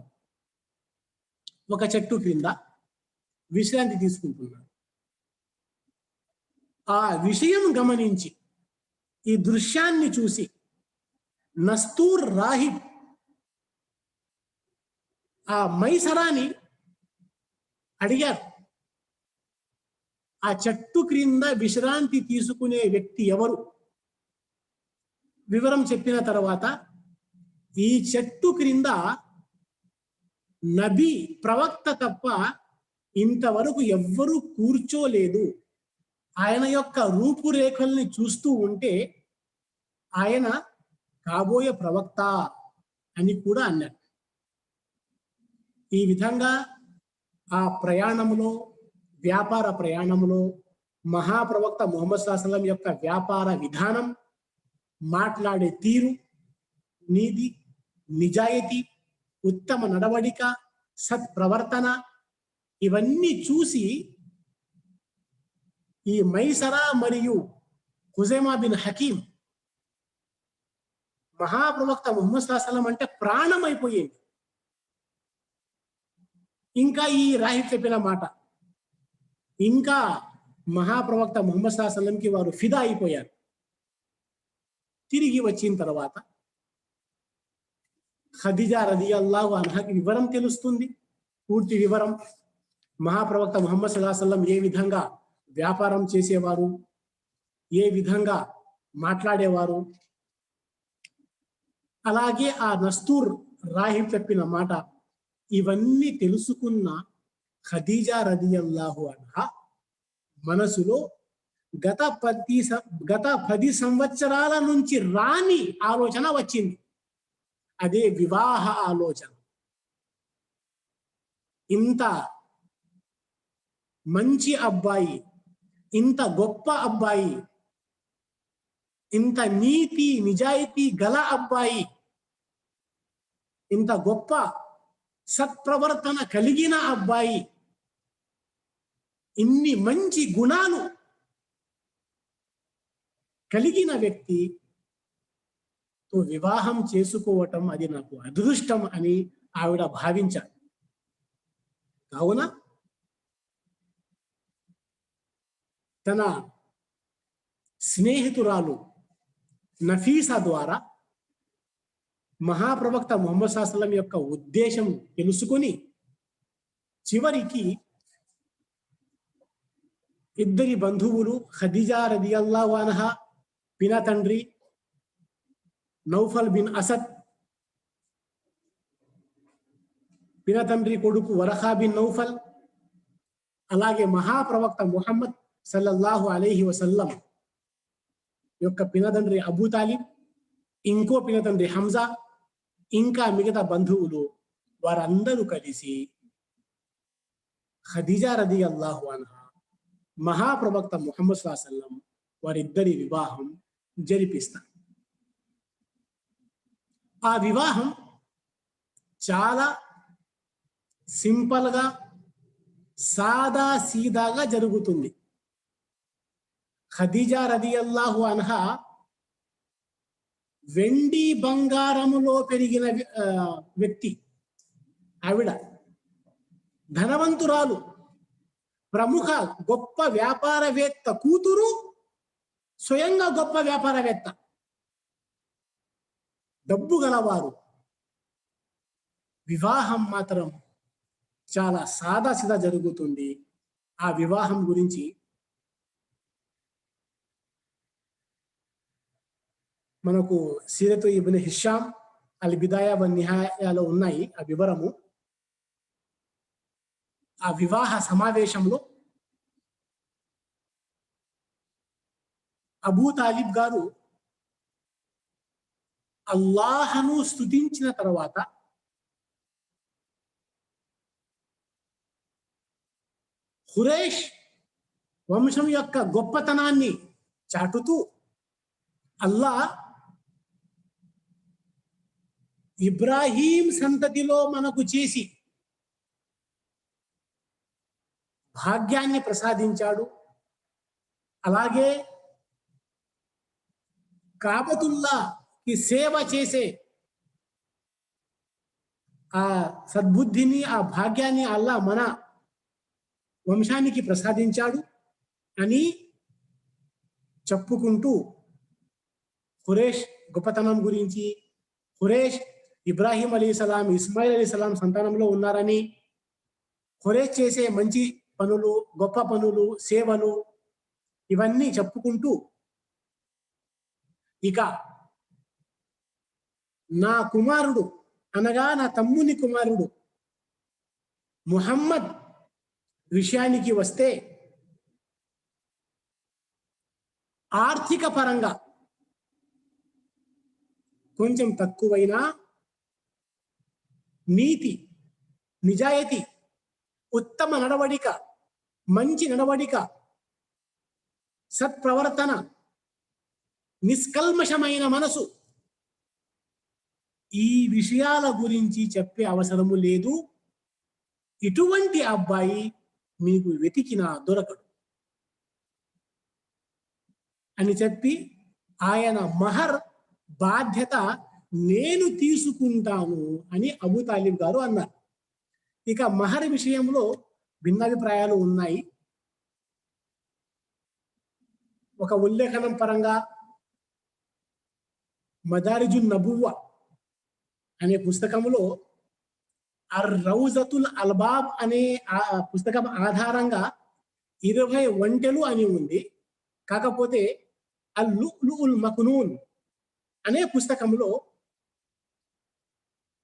ఒక చెట్టు క్రింద విశ్రాంతి తీసుకుంటున్నారు. ఆ విషయం గమనించి, ఈ దృశ్యాన్ని చూసి నస్తూర్ రాహిబ్ ఆ మైసరాని అడిగారు, ఆ చెట్టు క్రింద విశ్రాంతి తీసుకునే వ్యక్తి ఎవరు? వివరం చెప్పిన తర్వాత, ఈ చెట్టు క్రింద నబీ, ప్రవక్త తప్ప ఇంతవరకు ఎవ్వరూ కూర్చోలేదు. ఆయన యొక్క రూపురేఖల్ని చూస్తూ ఉంటే ఆయన కాబోయే ప్రవక్త అని కూడా అన్నారు. ఈ విధంగా ఆ ప్రయాణంలో, వ్యాపార ప్రయాణంలో మహాప్రవక్త ముహమ్మద్ సల్లల్లాహు అలైహి వసల్లం యొక్క వ్యాపార విధానం, మాట్లాడే తీరు, నీతి, నిజాయితీ, ఉత్తమ నడవడిక, సత్ప్రవర్తన, ఇవన్నీ చూసి ఈ మైసరా మరియు ఖుజైమా బిన్ హకీం మహాప్రవక్త ముహమ్మద్ సల్లల్లాహు అలైహి వసల్లం అంటే ప్రాణం అయిపోయింది. ఇంకా ఈ రాహిబ్ చెప్పిన మాట, ఇంకా మహాప్రవక్త ముహమ్మద్ సల్లల్లాహు అలైహి వసల్లంకి వారు ఫిదా అయిపోయారు. తిరిగి వచ్చిన తర్వాత ఖదీజా రదియల్లాహు అన్హాకి వివరం తెలుస్తుంది, పూర్తి వివరం. మహాప్రవక్త ముహమ్మద్ సల్లల్లాహు అలైహి వసల్లం ఏ విధంగా వ్యాపారం చేసేవారు, ఏ విధంగా మాట్లాడేవారు, అలాగే ఆ నస్తూర్ రాహిబ్ చెప్పిన మాట, ఇవన్నీ తెలుసుకున్న ఖదీజా రదియల్లాహు అన్హా మనసులో గత 10 సంవత్సరాల నుంచి రాని ఆలోచన వచ్చింది. అదే వివాహ ఆలోచన. ఇంత మంచి అబ్బాయి, ఇంత గొప్ప అబ్బాయి, ఇంత నీతి నిజాయితీ గల అబ్బాయి, ఇంత గొప్ప సత్ప్రవర్తన కలిగిన అబ్బాయి, ఇన్ని మంచి గుణాలు కలిగిన వ్యక్తితో వివాహం చేసుకోవటం అది నాకు అదృష్టం అని ఆవిడ భావించారు. కావున తన స్నేహితురాలు నఫీసా ద్వారా మహాప్రవక్త ముహమ్మద్ సల్లల్లాహు అలైహి వసల్లం యొక్క ఉద్దేశం తెలుసుకొని చివరికి ఇద్దరి బంధువులు ఖదీజా రదియల్లాహు అన్హా పిన తండ్రి నౌఫల్ బిన్ అసద్, పిన తండ్రి కొడుకు వరఖా బిన్ నౌఫల్, అలాగే మహాప్రవక్త ముహమ్మద్ సల్లల్లాహు అలైహి వసల్లం యొక్క పినతండ్రి అబూ తాలిబ్, ఇంకో పినతండ్రి హంజా, ఇంకా మిగతా బంధువులు వారందరూ కలిసి ఖదీజా రదియల్లాహు అన్హా మహాప్రవక్త ముహమ్మద్ సల్లల్లాహు అలైహి వసల్లం వారిద్దరి వివాహం జరిపిస్తారు. ఆ వివాహం చాలా సింపుల్ గా సాదా సీదాగా జరుగుతుంది. ఖదీజా రదియల్లాహు అన్హా వెండి బంగారములో పెరిగిన వ్యక్తి. ఆవిడ ధనవంతురాలు, ప్రముఖ గొప్ప వ్యాపారవేత్త కూతురు, స్వయంగా గొప్ప వ్యాపారవేత్త, డబ్బు గలవారు. వివాహం మాత్రం చాలా సాదాసీదా జరుగుతుంది. ఆ వివాహం గురించి మనకు సీరతు ఇబ్న్ హిషాం అల్ బిదాయా వ నిహాయాలో ఉన్నాయి ఆ వివరము. ఆ వివాహ సమావేశంలో అబూ తాలిబ్ గారు అల్లాహను స్తుతించిన తర్వాత ఖురైష్ వంశం యొక్క గొప్పతనాన్ని చాటుతూ అల్లాహ్ ఇబ్రాహీం సంతతిలో మనకు చేసి భాగ్యాన్ని ప్రసాదించాడు. అలాగే కాబతుల్లాకి సేవ చేసే ఆ సద్బుద్ధిని, ఆ భాగ్యాన్ని అల్లాహ్ మన వంశానికి ప్రసాదించాడు అని చెప్పుకుంటూ ఖురైష్ గొప్పతనం గురించి, ఖురైష్ ఇబ్రాహీం అలీసలాం, ఇస్మాయిల్ అలీసలాం సంతానంలో ఉన్నారని, ఖురైష్ చేసే మంచి పనులు, గొప్ప పనులు, సేవలు ఇవన్నీ చెప్పుకుంటూ ఇక నా కుమారుడు అనగా నా తమ్ముని కుమారుడు ముహమ్మద్ విషయానికి వస్తే ఆర్థిక పరంగా కొంచెం తక్కువైనా నీతి, నిజాయితీ, ఉత్తమ నడవడిక, మంచి నడవడిక, సత్ప్రవర్తన, నిష్కల్మషమైన మనసు, ఈ విషయాల గురించి చెప్పే అవసరము లేదు. ఇటువంటి అబ్బాయి మీకు వెతికినా దొరకడు అని చెప్పి ఆయన మహర్ బాధ్యత నేను తీసుకుంటాను అని అబూ తాలిబ్ గారు అన్నారు. ఇక మహర్ విషయంలో భిన్నాభిప్రాయాలు ఉన్నాయి. ఒక ఉల్లేఖనం పరంగా మదారిజున్ నబువ్వ అనే పుస్తకంలో అర్ రౌజతుల్ అల్బాబ్ అనే పుస్తకం ఆధారంగా 20 ఒంటెలు అని ఉంది. కాకపోతే అల్ లుఉల్ మక్నూన్ అనే పుస్తకంలో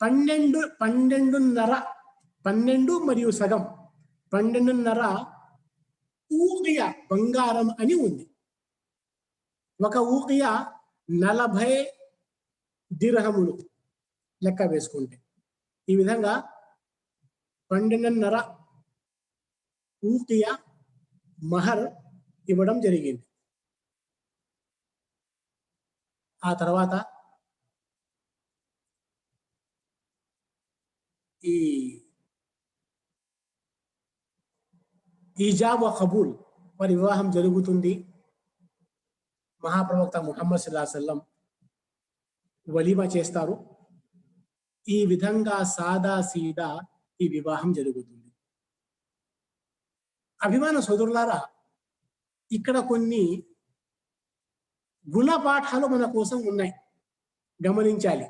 12 మరియు సగం 12.5 ఊకియా బంగారం అని ఉంది. ఒక ఊకియా 40 దిర్హములు లెక్క వేసుకుంటే ఈ విధంగా 12.5 ఊకియా మహర్ ఇవ్వడం జరిగింది. ఆ తర్వాత ఈ ఈజాబ్ వ కబూల్ వారి వివాహం జరుగుతుంది. మహాప్రవక్త ముహమ్మద్ సల్లల్లాహు అలైహి వసల్లం వలీమా చేస్తారు. ఈ విధంగా సాదా సీదా ఈ వివాహం జరుగుతుంది. అభిమాన సోదరులారా, ఇక్కడ కొన్ని గుణపాఠాలు మన కోసం ఉన్నాయి, గమనించాలి.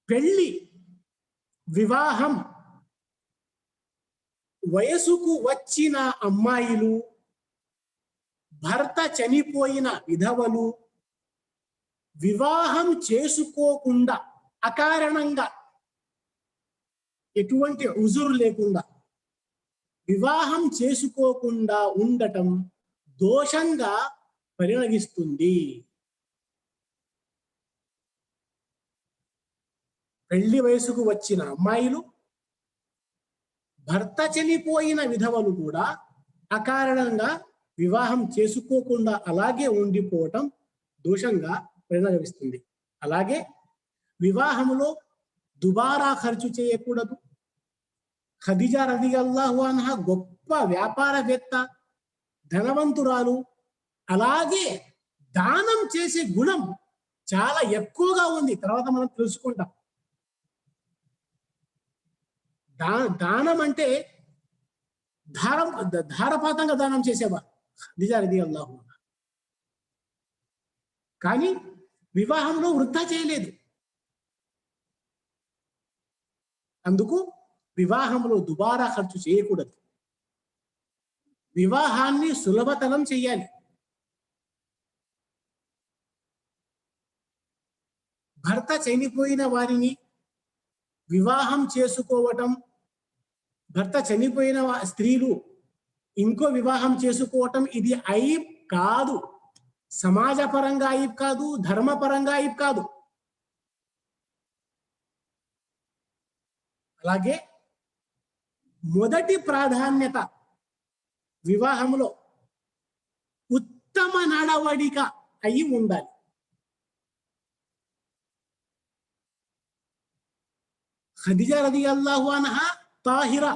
పెళ్లి, వివాహం, వయసుకు వచ్చిన అమ్మాయిలు, భర్త చనిపోయిన విధవలు, వివాహం చేసుకోకుండా అకారణంగా ఎటువంటి ఉజురు లేకుండా వివాహం చేసుకోకుండా ఉండటం దోషంగా పరిణమిస్తుంది. పెళ్లి వయసుకు వచ్చిన అమ్మాయిలు, భర్త చనిపోయిన విధవలు కూడా అకారణంగా వివాహం చేసుకోకుండా అలాగే ఉండిపోవటం దోషంగా పరిణమిస్తుంది. అలాగే వివాహంలో దుబారా ఖర్చు చేయకూడదు. ఖదీజా రదియల్లాహు అన్హా గొప్ప వ్యాపారవేత్త, ధనవంతురాలు. అలాగే దానం చేసే గుణం చాలా ఎక్కువగా ఉంది, తర్వాత మనం తెలుసుకుంటాం. దానం అంటే ధారపాతంగా దానం చేసేవారు ఖదీజా రదియల్లాహు అన్హా. కానీ వివాహంలో వృద్ధా చేయలేదు. అందుకు వివాహంలో దుబారా ఖర్చు చేయకూడదు. వివాహాన్ని సులభతరం చేయాలి. భర్త చనిపోయిన వారిని వివాహం చేసుకోవటం, భర్త చనిపోయిన స్త్రీలు ఇంకో వివాహం చేసుకోవటం ఇది ఐబ్ కాదు. సమాజపరంగా ఐబ్ కాదు, ధర్మపరంగా ఐబ్ కాదు. అలాగే మొదటి ప్రాధాన్యత వివాహంలో ఉత్తమ నడవడిక అయి ఉండాలి. ఖదీజా రదియల్లాహు అన్హా తాహిరా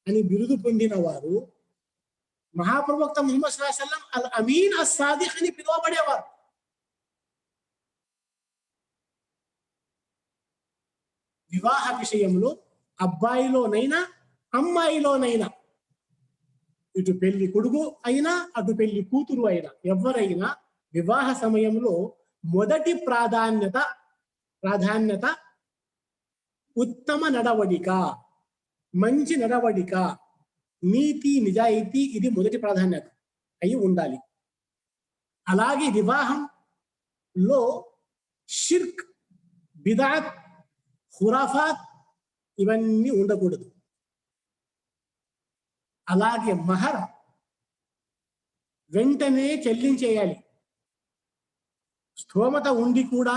అని బిరుదు పొందిన వారు మహాప్రవక్త ముహమ్మద్ సల్లల్లాహు అలైహి వసల్లం అల్ అమీన్ అస్-సాదిక్ అని పిలువబడేవారు. వివాహ విషయంలో అబ్బాయిలోనైనా అమ్మాయిలోనైనా, ఇటు పెళ్లి కొడుకు అయినా అటు పెళ్లి కూతురు అయినా, ఎవరైనా వివాహ సమయంలో మొదటి ప్రాధాన్యత ఉత్తమ నడవడిక, మంచి నడవడిక, నీతి నిజాయితీ, ఇది మొదటి ప్రాధాన్యత అయి ఉండాలి. అలాగే వివాహంలో షిర్క్, బిదాత్, ఖురాఫాత్ ఇవన్నీ ఉండకూడదు. అలాగే మహర్ వెంటనే చెల్లించేయాలి. స్థోమత ఉండి కూడా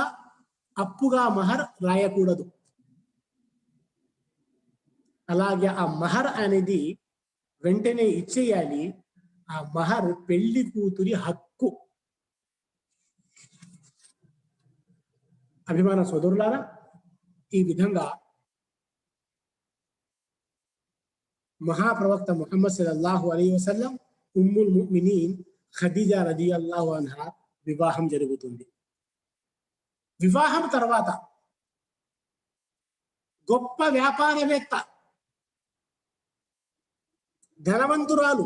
అప్పుగా మహర్ రాయకూడదు. అలాగే ఆ మహర్ అనేది వెంటనే ఇచ్చేయాలి. ఆ మహర్ పెళ్లి కూతురి హక్కు. అభిమాన సోదరులారా, ఈ విధంగా మహాప్రవక్త ముహమ్మద్ సల్లల్లాహు అలైహి వసల్లం ఉమ్ముల్ ముమినీన్ ఖదీజా రదియల్లాహు అన్హా వివాహం జరుగుతుంది. వివాహం తర్వాత గొప్ప వ్యాపారవేత్త, ధనవంతురాలు,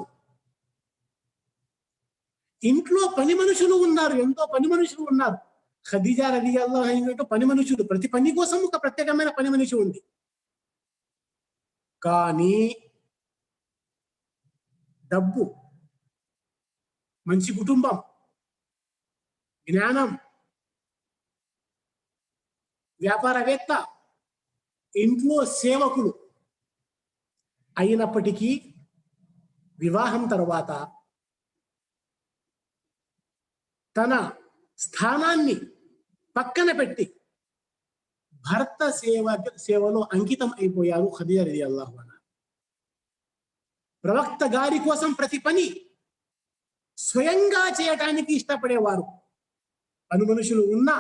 ఇంట్లో పని మనుషులు ఉన్నారు, ఎంతో పని మనుషులు ఉన్నారు. ఖదీజా రదియల్లాహు అన్హా పని మనుషులు, ప్రతి పని కోసం ఒక ప్రత్యేకమైన పని మనిషి ఉంది. కానీ డబ్బు, మంచి కుటుంబం, జ్ఞానం, వ్యాపారవేత్త, ఇంట్లో సేవకులు అయినప్పటికీ వివాహం తర్వాత తన స్థానాన్ని పక్కన పెట్టి భర్త సేవలో అంకితం అయిపోయారు ఖదీజా రదియల్లాహు అన్హా. ప్రవక్త గారి కోసం ప్రతి పని స్వయంగా చేయటానికి ఇష్టపడేవారు. పని మనుషులు ఉన్నా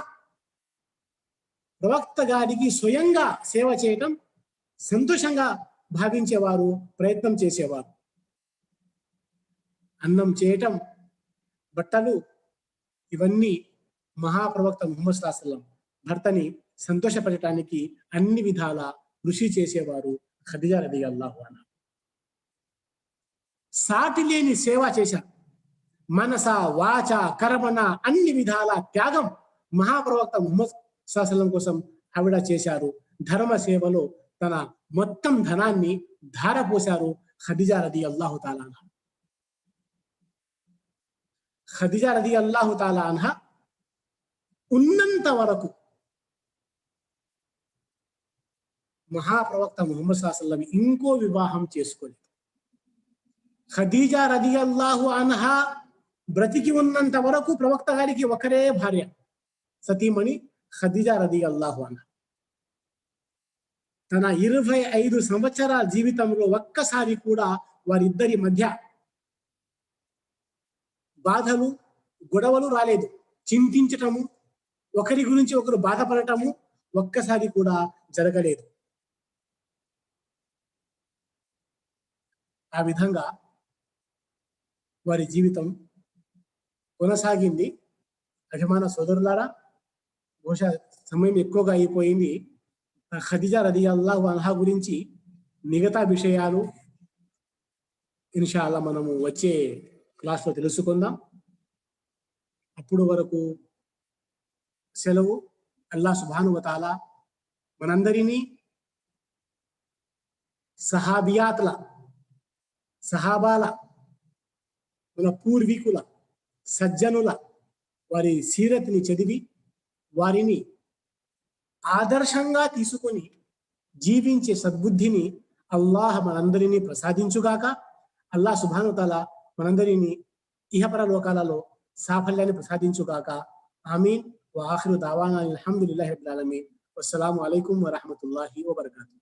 ప్రవక్త గారికి స్వయంగా సేవ చేయటం సంతోషంగా భావించేవారు, ప్రయత్నం చేసేవారు. అన్నం చేయటం, బట్టలు ఇవన్నీ మహాప్రవక్త ముహమ్మద్ సల్లల్లాహు అలైహి వసల్లం భర్తని సంతోషపెట్టడానికి అన్ని విధాల కృషి చేసేవారు ఖదీజా రదియల్లాహు అన్హా. సాటి లేని సేవ చేశారు. మనస వాచ కర్మణ అన్ని విధాల త్యాగం మహాప్రవక్త ముహమ్మద్ సల్లల్లాహు అలైహి వసల్లం కోసం ఆవిడ చేశారు. ధర్మ సేవలో తన మొత్తం ధనాన్ని ధారపోశారు ఖదీజా రదియల్లాహు తాలా అన్హా. ఖదీజా రదియల్లాహు తాలా అన్హా ఉన్నంత వరకు మహాప్రవక్త ముహమ్మద్ సల్లల్లాహు అలైహి వసల్లం ఇంకో వివాహం చేసుకోలేదు. ఖదీజా రదియల్లాహు అన్హా బ్రతికి ఉన్నంత వరకు ప్రవక్త గారికి ఒకరే భార్య, సతీమణి ఖదీజా రదియల్లాహు అన్హా. తన 25 సంవత్సరాల జీవితంలో ఒక్కసారి కూడా వారిద్దరి మధ్య బాధలు గొడవలు రాలేదు. చింతించటము, ఒకరి గురించి ఒకరు బాధపడటము ఒక్కసారి కూడా జరగలేదు. ఆ విధంగా వారి జీవితం కొనసాగింది. అభిమాన సోదరులారా, బహుశా సమయం ఎక్కువగా అయిపోయింది. ఖదీజా రదియల్లాహు అన్హా గురించి మిగతా విషయాలు ఇన్షాల్లా మనము వచ్చే క్లాస్లో తెలుసుకుందాం. అప్పుడు వరకు సెలవు. అల్లాహ్ సుబ్హానహు వ తఆలా మనందరినీ సహాబాల మన పూర్వీకుల సజ్జనుల వారి సీరత్ని చదివి వారిని ఆదర్శంగా తీసుకొని జీవించే సద్బుద్ధిని అల్లాహ్ మనందరినీ ప్రసాదించుగాక. అల్లాహ్ సుబ్హానహు వ తఆలా మనందరినీ ఇహపర లోకాలలో సాఫల్యాన్ని ప్రసాదించుగాక. ఆమీన్. వఆఖిరు దావానా అల్హమ్దులిల్లాహి రబ్బిల్ ఆలమీన్. వస్సలాము అలైకుం వరహ్మతుల్లాహి వబరకాతుహు.